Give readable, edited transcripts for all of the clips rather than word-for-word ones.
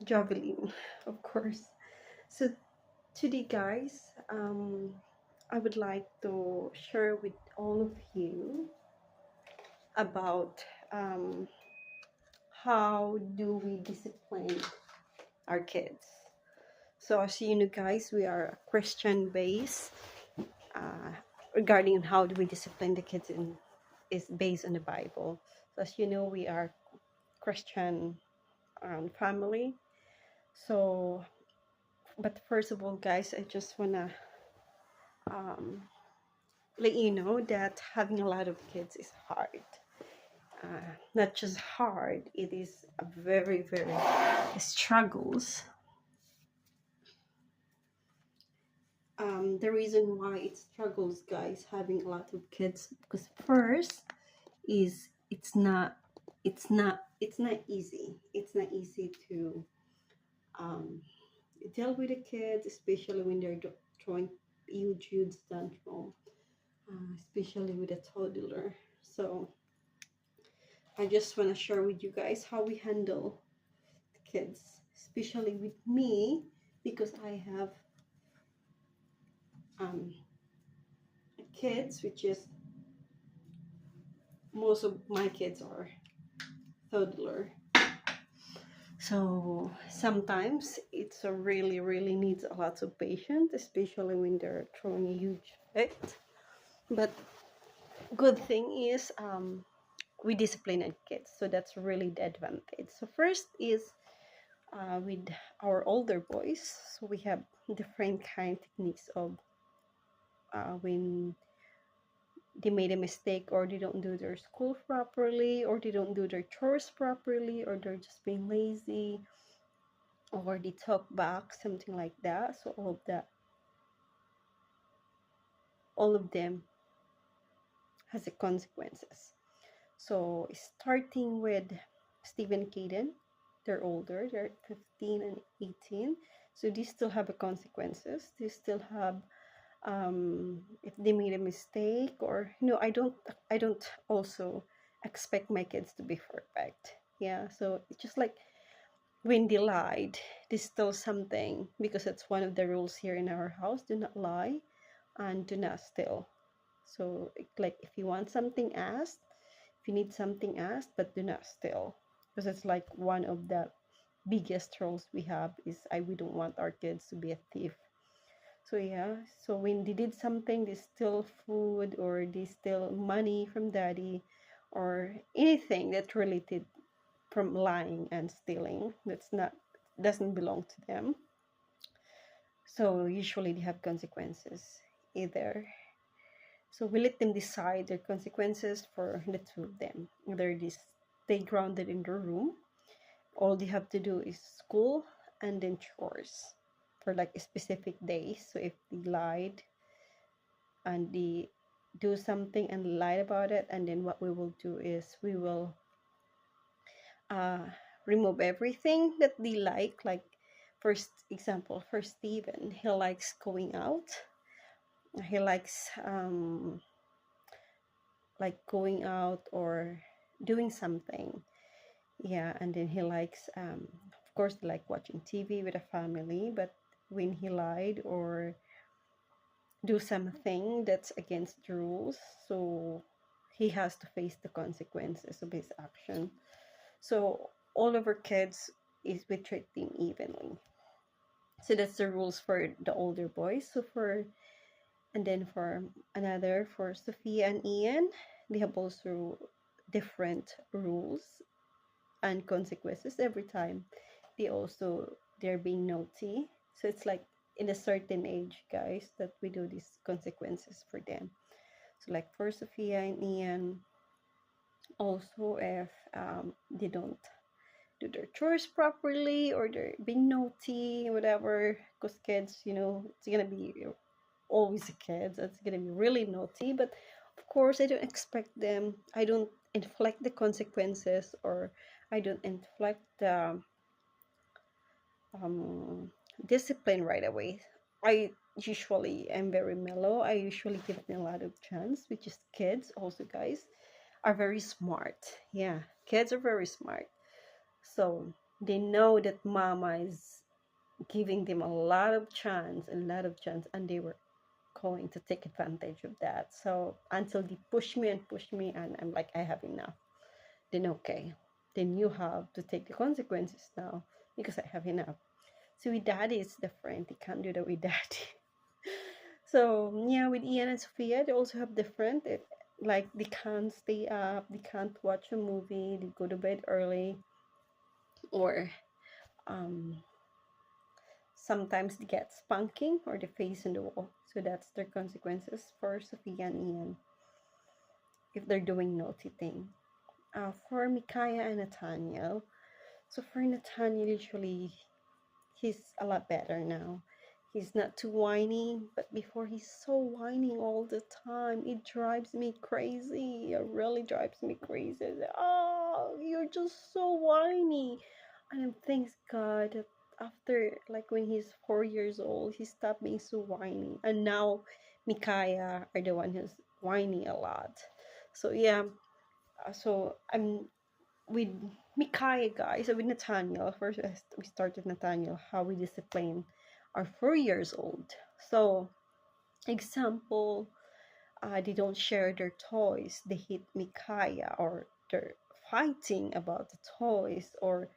Javelin, of course. So today, guys, I would like to share with all of you about how do we discipline our kids. So as you know, guys, we are a Christian base. Uh, regarding how do we discipline the kids is based on the Bible. So as you know, we are Christian family. So, but first of all, guys, I just wanna um, let you know that having a lot of kids is hard. Not just hard, it is a very, very struggles. The reason why it struggles, guys, having a lot of kids, because first is it's not easy. It's not easy to um, deal with the kids, especially when they're throwing huge tantrum, especially with a toddler. So I just want to share with you guys how we handle the kids, especially with me, because I have um, kids, which is most of my kids are toddler. So sometimes it's a really needs a lot of patience, especially when they're throwing a huge fit. But good thing is we discipline our kids, so that's really the advantage. So first is with our older boys, so we have different kind of techniques of when they made a mistake, or they don't do their school properly, or they don't do their chores properly, or they're just being lazy, or they talk back, something like that. So all of them has the consequences. So starting with Stephen Caden, they're older, they're 15 and 18. So they still have the consequences. They still have if they made a mistake, or I don't also expect my kids to be perfect. Yeah, so it's just like when they lied, there's still something, because it's one of the rules here in our house: do not lie and do not steal. So like if you want something asked, if you need something asked, but do not steal, because it's like one of the biggest rules we have is we don't want our kids to be a thief. So yeah, so when they did something, they steal food or they steal money from daddy, or anything that related from lying and stealing, that's not doesn't belong to them. So usually they have consequences either. So we let them decide their consequences for the two of them. Either they stay grounded in their room, all they have to do is school and then chores for like specific days. So if they lied and they do something and lie about it, and then what we will do is we will uh, remove everything that they like first example, for Steven, he likes going out, he likes like going out or doing something. Yeah, and then he likes of course like watching TV with a family, but when he lied or do something that's against the rules, so he has to face the consequences of his action. So all of our kids is we treat them evenly. So that's the rules for the older boys. So for and then for another, for Sophia and Ian, they have also different rules and consequences every time they're being naughty. So it's like in a certain age, guys, that we do these consequences for them. So like for Sophia and Ian, also if they don't do their chores properly, or they're being naughty, whatever, because kids, it's gonna be always a kid that's gonna be really naughty. But of course, I don't inflict the consequences, or I don't inflict the um, discipline right away. I usually am very mellow. I usually give them a lot of chance, which is kids also, guys, are very smart. Yeah, kids are very smart. So They know that mama is giving them a lot of chance, and they were going to take advantage of that. So until they push me and push me, and I'm like, I have enough. Then okay, then you have to take the consequences now because I have enough. So with daddy, it's different. You can't do that with daddy. So yeah, with Ian and Sophia, they also have different. Like they can't stay up, they can't watch a movie, they go to bed early, or um, sometimes they get spanking or they face in the wall. So that's their consequences for Sophia and Ian if they're doing naughty thing. For Micaiah and Nathaniel, so for Nathaniel, usually he's a lot better now. He's not too whiny, but before he's so whining all the time. It drives me crazy. It really drives me crazy. Oh, you're just so whiny. And I'm thanks God that after, like when he's 4 years old, he stopped being so whiny. And now Micaiah are the one who's whiny a lot. So yeah, so I'm with Micaiah, guys, with Nathaniel. First, we start with Nathaniel, how we discipline our 4 years old. So, example, they don't share their toys. They hit Micaiah, or they're fighting about the toys, or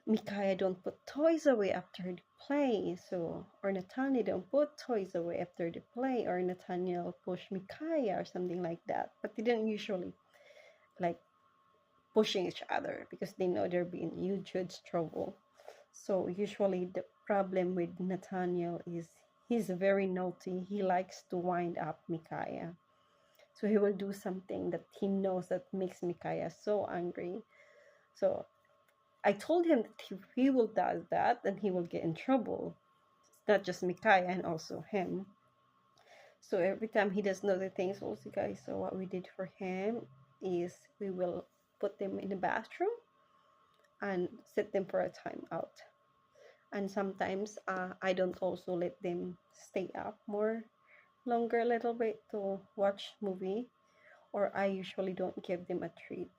Micaiah don't put toys away after they play. So, or Nathaniel don't put toys away after they play, or Nathaniel push Micaiah or something like that. But they don't usually like pushing each other because they know they're being huge trouble. So usually the problem with Nathaniel is he's very naughty. He likes to wind up Micaiah. So he will do something that he knows that makes Micaiah so angry. So I told him that if he will do that, then he will get in trouble. It's not just Micaiah and also him. So every time he does naughty things, also guys, so what we did for him is we will put them in the bathroom and set them for a timeout. And sometimes I don't also let them stay up more longer a little bit to watch movie, or I usually don't give them a treat.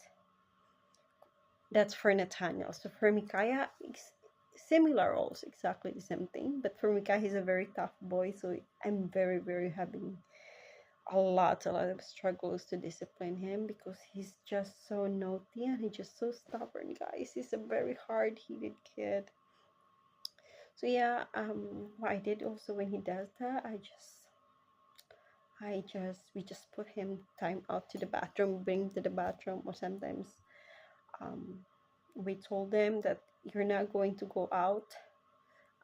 That's for Nathaniel. So for Micaiah, it's similar also, exactly the same thing. But for Micaiah, he's a very tough boy, so I'm very, very having a lot of struggles to discipline him because he's just so naughty and he's just so stubborn, guys. He's a very hard-headed kid. So yeah, what I did also when he does that, we just put him time out to the bathroom, bring him to the bathroom, or sometimes um, we told them that you're not going to go out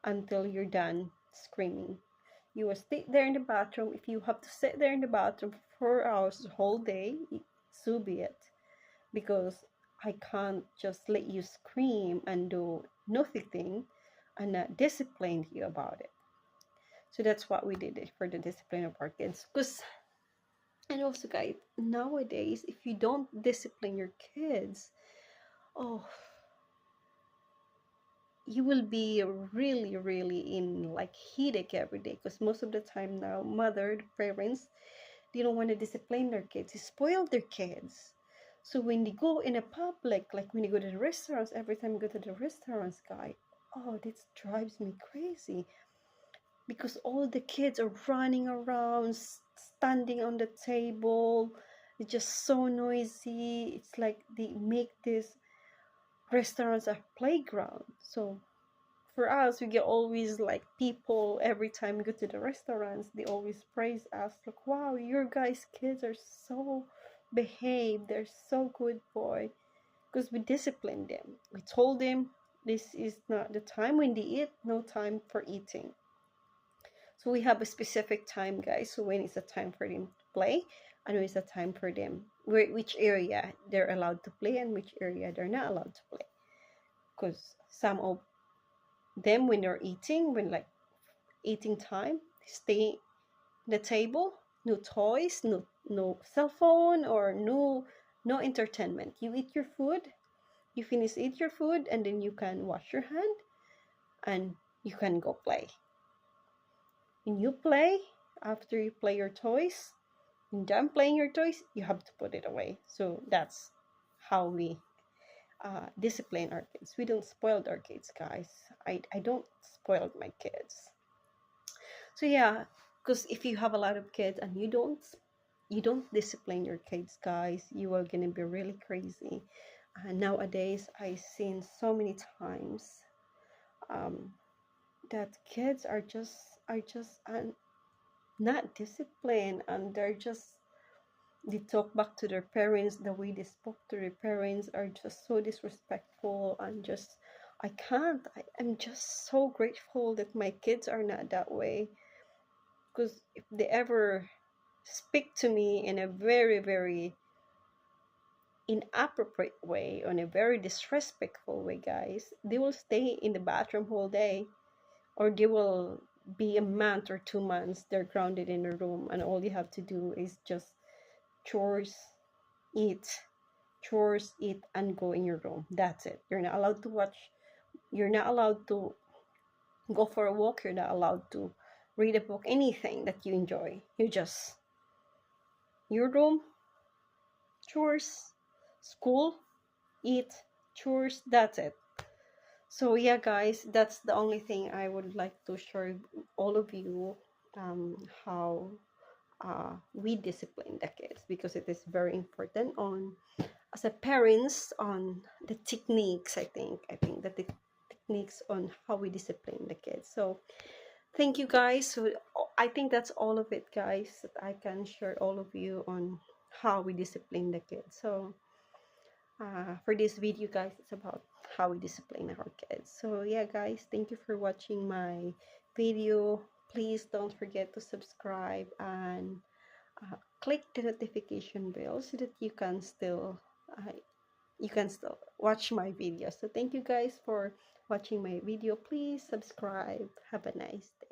until you're done screaming. You will stay there in the bathroom. If you have to sit there in the bathroom for 4 hours the whole day, so be it. Because I can't just let you scream and do nothing and not discipline you about it. So that's what we did for the discipline of our kids. Because, and also guys, nowadays, if you don't discipline your kids, oh, you will be really, really in like headache every day. Because most of the time now, the parents, they don't want to discipline their kids. They spoil their kids. So when they go in a public, like when you go to the restaurants, every time you go to the restaurants, guy, oh, this drives me crazy because all the kids are running around, standing on the table. It's just so noisy. It's like they make this restaurants a playground. So for us, we get always like people every time we go to the restaurants, they always praise us like, wow, your guys' kids are so behaved. They're so good, boy. Because we disciplined them. We told them this is not the time when they eat, no time for eating. So we have a specific time, guys. So when it's a time for them to play, and when it's a time for them, which area they're allowed to play and which area they're not allowed to play. Because some of them, when they're eating, when like eating time, stay at the table, no toys, no cell phone, or no entertainment. You eat your food, you eat your food, and then you can wash your hand, and you can go play. When you play, after you play your toys, when done playing your toys, you have to put it away. So that's how we discipline our kids. We don't spoil our kids, guys. I don't spoil my kids. So yeah, because if you have a lot of kids and you don't discipline your kids, guys, you are gonna be really crazy. Nowadays, I've seen so many times um, that kids are just not disciplined, and they talk back to their parents. The way they spoke to their parents are just so disrespectful, and just I can't. I'm just so grateful that my kids are not that way, because if they ever speak to me in a very, very inappropriate way, on a very disrespectful way, guys, they will stay in the bathroom whole day, or they will be a month or 2 months. They're grounded in a room, and all you have to do is just chores, eat, chores, eat, and go in your room. That's it. You're not allowed to watch. You're not allowed to go for a walk. You're not allowed to read a book. Anything that you enjoy. You just your room, chores, school, eat, chores. That's it. So yeah, guys, that's the only thing I would like to share with all of you, how we discipline the kids, because it is very important on as a parents, on the techniques. I think that the techniques on how we discipline the kids. So thank you, guys. So I think that's all of it, guys, that I can share all of you on how we discipline the kids. So for this video, guys, it's about how we discipline our kids. So yeah, guys, thank you for watching my video. Please don't forget to subscribe and click the notification bell so that uh, you can still watch my videos. So thank you, guys, for watching my video. Please subscribe. Have a nice day.